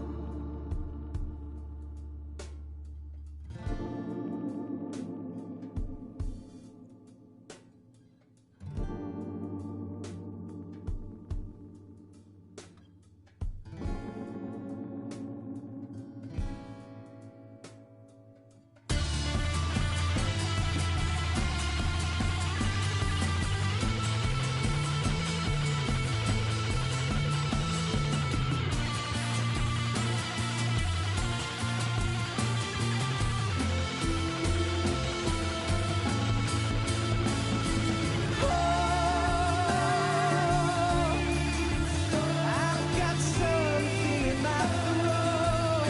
I've got something in my throat.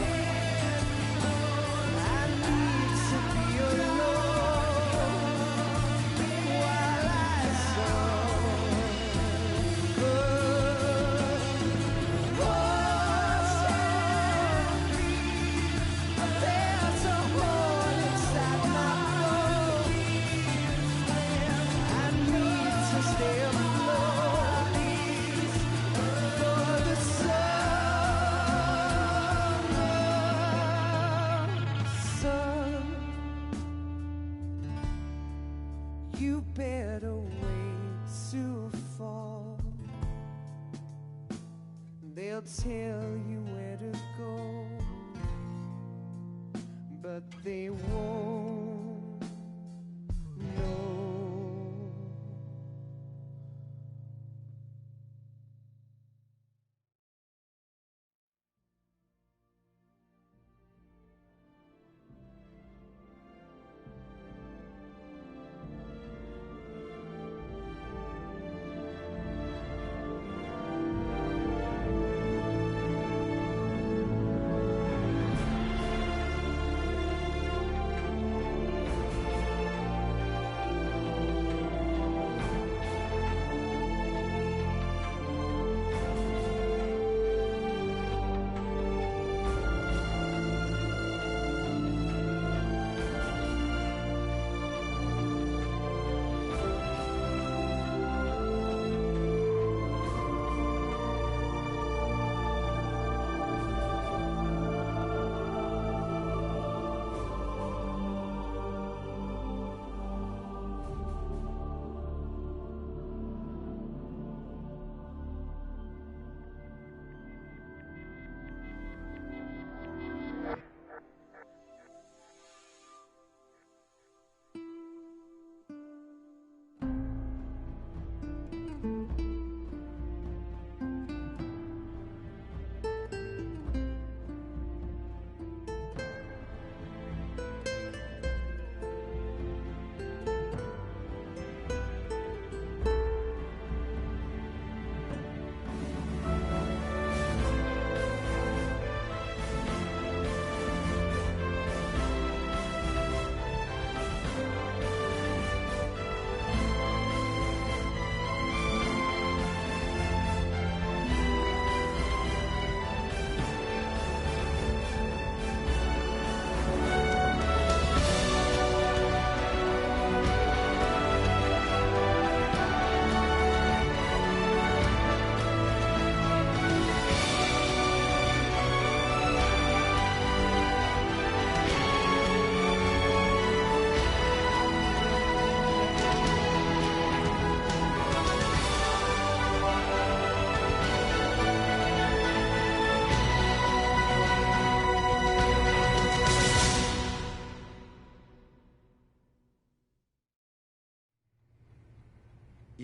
I need to be alone while I suffer. There's a hole inside my bones. I need to stay afloat for the summer. Son, you better wait to fall. They'll tell you where to go, but they won't know.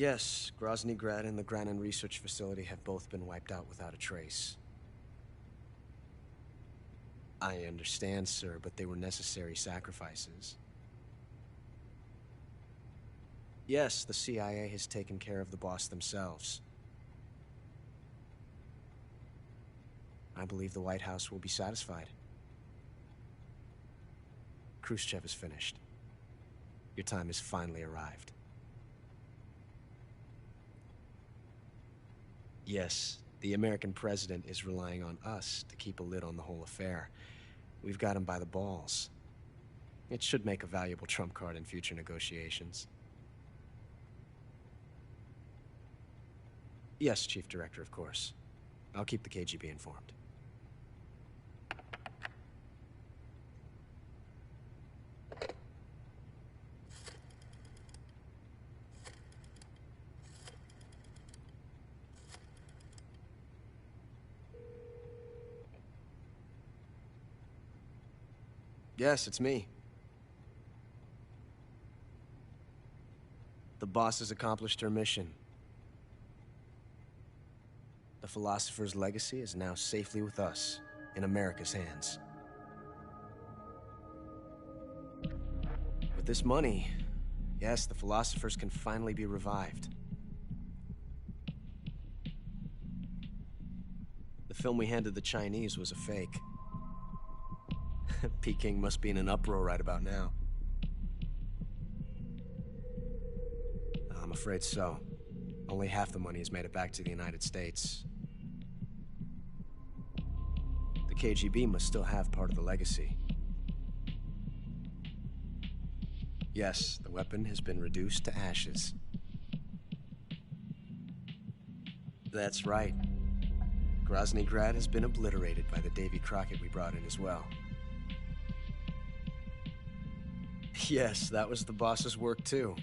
Yes, Grozny Grad and the Granin Research Facility have both been wiped out without a trace. I understand, sir, but they were necessary sacrifices. Yes, the CIA has taken care of the boss themselves. I believe the White House will be satisfied. Khrushchev is finished. Your time has finally arrived. Yes, the American president is relying on us to keep a lid on the whole affair. We've got him by the balls. It should make a valuable trump card in future negotiations. Yes, Chief Director, of course. I'll keep the KGB informed. Yes, it's me. The boss has accomplished her mission. The philosopher's legacy is now safely with us, in America's hands. With this money, yes, the philosophers can finally be revived. The film we handed the Chinese was a fake. Peking must be in an uproar right about now. I'm afraid so. Only half the money has made it back to the United States. The KGB must still have part of the legacy. Yes, the weapon has been reduced to ashes. That's right. Grozny Grad has been obliterated by the Davy Crockett we brought in as well. Yes, that was the boss's work too.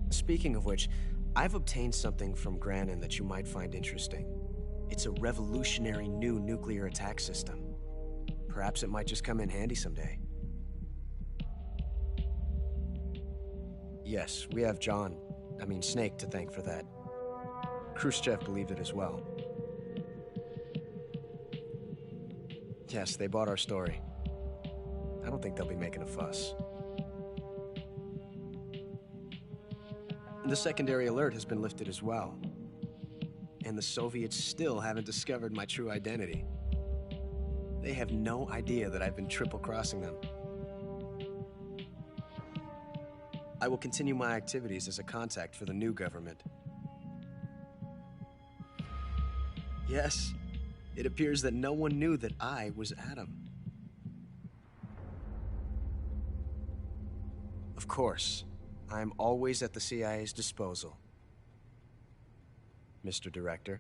Speaking of which, I've obtained something from Granin that you might find interesting. It's a revolutionary new nuclear attack system. Perhaps it might just come in handy someday. Yes, we have Snake to thank for that. Khrushchev believed it as well. Yes, they bought our story. I don't think they'll be making a fuss. The secondary alert has been lifted as well. And the Soviets still haven't discovered my true identity. They have no idea that I've been triple-crossing them. I will continue my activities as a contact for the new government. Yes, it appears that no one knew that I was Adam. Of course, I am always at the CIA's disposal, Mr. Director.